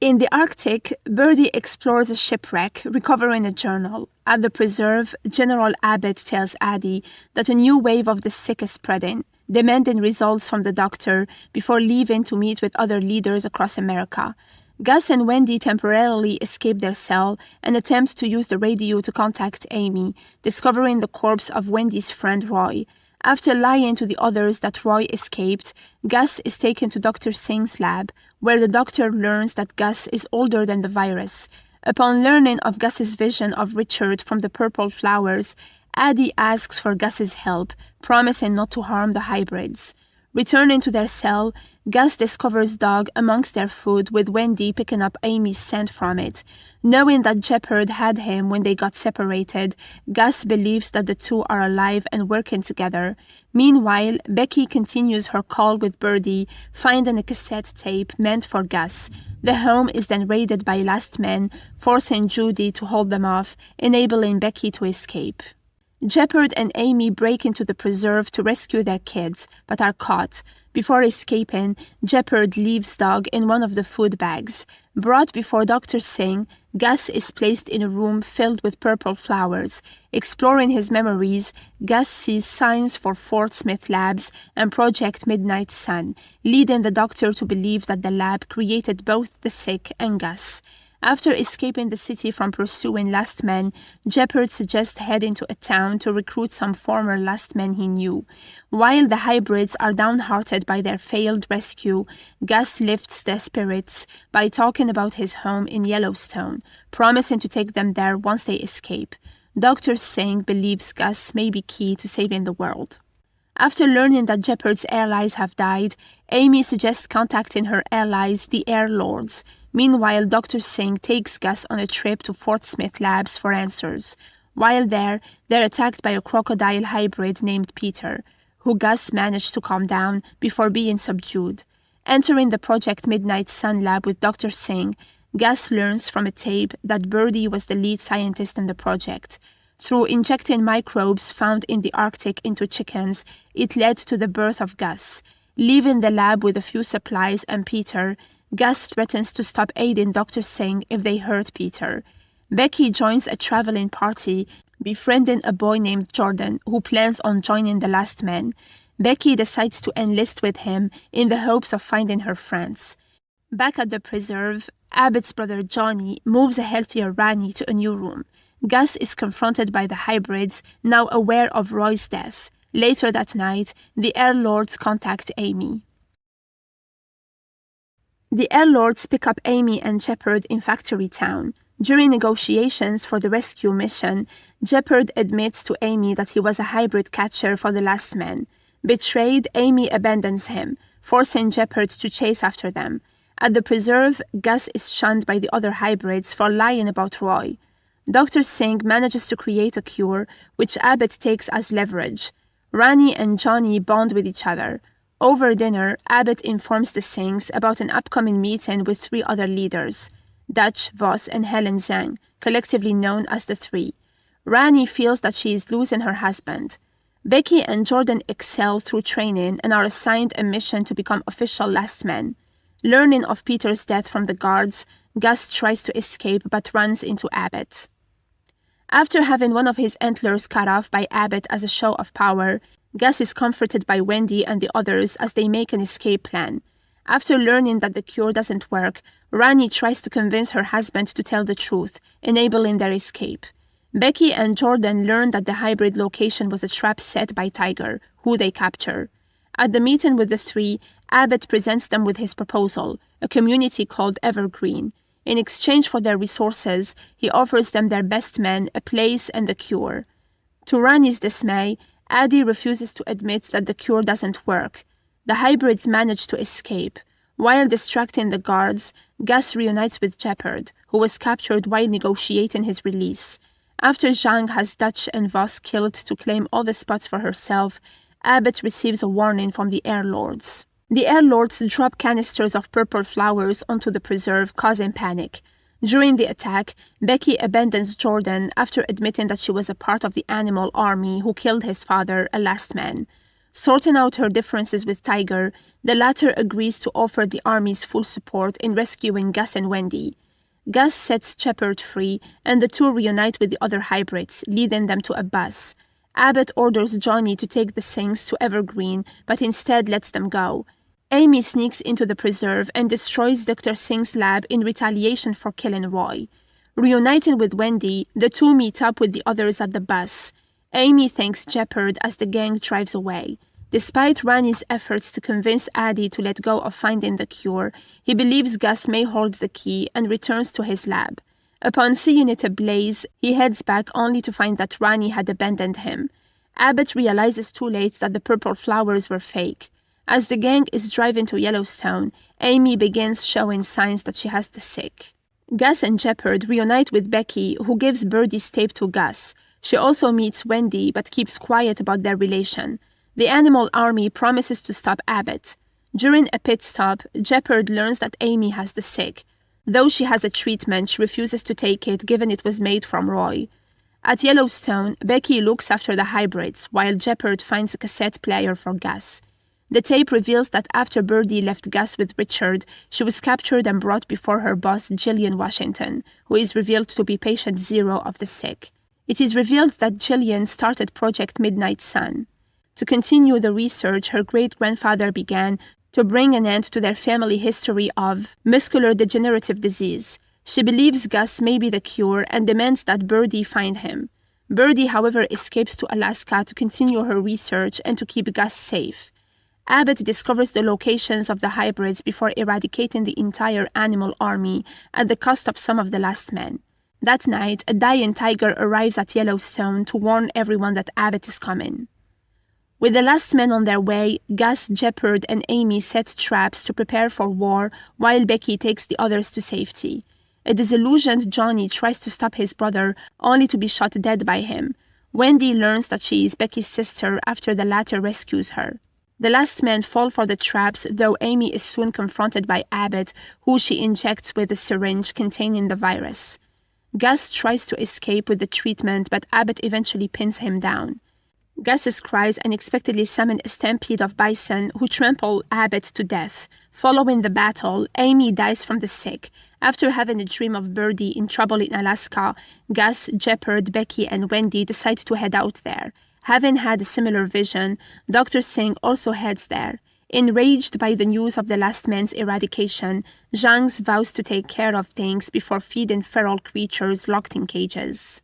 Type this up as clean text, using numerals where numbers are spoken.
In the Arctic, Birdie explores a shipwreck, recovering a journal. At the preserve, General Abbott tells Addie that a new wave of the sick is spreading, demanding results from the doctor before leaving to meet with other leaders across America. Gus and Wendy temporarily escape their cell and attempt to use the radio to contact Amy, discovering the corpse of Wendy's friend Roy. After lying to the others that Roy escaped, Gus is taken to Dr. Singh's lab, where the doctor learns that Gus is older than the virus. Upon learning of Gus's vision of Richard from the purple flowers, Addie asks for Gus's help, promising not to harm the hybrids. Returning to their cell, Gus discovers dog amongst their food, with Wendy picking up Amy's scent from it. Knowing that Shepard had him when they got separated, Gus believes that the two are alive and working together. Meanwhile, Becky continues her call with Birdie, finding a cassette tape meant for Gus. The home is then raided by last men, forcing Judy to hold them off, enabling Becky to escape. Shepard and Amy break into the preserve to rescue their kids, but are caught. Before escaping, Shepard leaves Dog in one of the food bags. Brought before Dr. Singh, Gus is placed in a room filled with purple flowers. Exploring his memories, Gus sees signs for Fort Smith Labs and Project Midnight Sun, leading the doctor to believe that the lab created both the sick and Gus. After escaping the city from pursuing last men, Shepard suggests heading to a town to recruit some former last men he knew. While the hybrids are downhearted by their failed rescue, Gus lifts their spirits by talking about his home in Yellowstone, promising to take them there once they escape. Dr. Singh believes Gus may be key to saving the world. After learning that Shepard's allies have died, Amy suggests contacting her allies, the Air Lords. Meanwhile, Dr. Singh takes Gus on a trip to Fort Smith Labs for answers. While there, they're attacked by a crocodile hybrid named Peter, who Gus managed to calm down before being subdued. Entering the Project Midnight Sun lab with Dr. Singh, Gus learns from a tape that Birdie was the lead scientist in the project. Through injecting microbes found in the Arctic into chickens, it led to the birth of Gus. Leaving the lab with a few supplies and Peter, Gus threatens to stop aiding Dr. Singh if they hurt Peter. Becky joins a traveling party, befriending a boy named Jordan who plans on joining the last men. Becky decides to enlist with him in the hopes of finding her friends. Back at the preserve, Abbott's brother Johnny moves a healthier Rani to a new room. Gus is confronted by the hybrids, now aware of Roy's death. Later that night, the Air Lords contact Amy. The Air Lords pick up Amy and Shepard in Factory Town. During negotiations for the rescue mission, Shepard admits to Amy that he was a hybrid catcher for the last men. Betrayed, Amy abandons him, forcing Shepard to chase after them. At the preserve, Gus is shunned by the other hybrids for lying about Roy. Dr. Singh manages to create a cure, which Abbott takes as leverage. Rani and Johnny bond with each other. Over dinner, Abbott informs the Singhs about an upcoming meeting with 3 other leaders, Dutch, Voss, and Helen Zhang, collectively known as the Three. Rani feels that she is losing her husband. Becky and Jordan excel through training and are assigned a mission to become official last men. Learning of Peter's death from the guards, Gus tries to escape but runs into Abbott. After having one of his antlers cut off by Abbott as a show of power, Gus is comforted by Wendy and the others as they make an escape plan. After learning that the cure doesn't work, Rani tries to convince her husband to tell the truth, enabling their escape. Becky and Jordan learn that the hybrid location was a trap set by Tiger, who they capture. At the meeting with the 3, Abbott presents them with his proposal, a community called Evergreen. In exchange for their resources, he offers them their best men, a place, and the cure. To Rani's dismay, Addie refuses to admit that the cure doesn't work. The hybrids manage to escape. While distracting the guards, Gus reunites with Shepard, who was captured while negotiating his release. After Zhang has Dutch and Voss killed to claim all the spots for herself, Abbott receives a warning from the Air Lords. The Air Lords drop canisters of purple flowers onto the preserve, causing panic. During the attack, Becky abandons Jordan after admitting that she was a part of the animal army who killed his father, a last man. Sorting out her differences with Tiger, the latter agrees to offer the army's full support in rescuing Gus and Wendy. Gus sets Shepard free, and the two reunite with the other hybrids, leading them to a bus. Abbott orders Johnny to take the Singhs to Evergreen, but instead lets them go. Amy sneaks into the preserve and destroys Dr. Singh's lab in retaliation for killing Roy. Reuniting with Wendy, the two meet up with the others at the bus. Amy thanks Shepard as the gang drives away. Despite Rani's efforts to convince Addie to let go of finding the cure, he believes Gus may hold the key and returns to his lab. Upon seeing it ablaze, he heads back only to find that Rani had abandoned him. Abbott realizes too late that the purple flowers were fake. As the gang is driving to Yellowstone, Amy begins showing signs that she has the sick. Gus and Shepard reunite with Becky, who gives Birdie's tape to Gus. She also meets Wendy but keeps quiet about their relation. The animal army promises to stop Abbott. During a pit stop, Shepard learns that Amy has the sick. Though she has a treatment, she refuses to take it given it was made from Roy. At Yellowstone, Becky looks after the hybrids while Shepard finds a cassette player for Gus. The tape reveals that after Birdie left Gus with Richard, she was captured and brought before her boss Jillian Washington, who is revealed to be patient zero of the sick. It is revealed that Jillian started Project Midnight Sun. To continue the research her great-grandfather began to bring an end to their family history of muscular degenerative disease. She believes Gus may be the cure and demands that Birdie find him. Birdie, however, escapes to Alaska to continue her research and to keep Gus safe. Abbott discovers the locations of the hybrids before eradicating the entire animal army at the cost of some of the last men. That night, a dying tiger arrives at Yellowstone to warn everyone that Abbott is coming. With the last men on their way, Gus, Shepard, and Amy set traps to prepare for war while Becky takes the others to safety. A disillusioned Johnny tries to stop his brother, only to be shot dead by him. Wendy learns that she is Becky's sister after the latter rescues her. The last men fall for the traps, though Amy is soon confronted by Abbott, who she injects with a syringe containing the virus. Gus tries to escape with the treatment, but Abbott eventually pins him down. Gus's cries unexpectedly summon a stampede of bison who trample Abbott to death. Following the battle, Amy dies from the sick. After having a dream of Birdie in trouble in Alaska, Gus, Shepard, Becky, and Wendy decide to head out there. Having had a similar vision, Dr. Singh also heads there. Enraged by the news of the last man's eradication, Zhang vows to take care of things before feeding feral creatures locked in cages.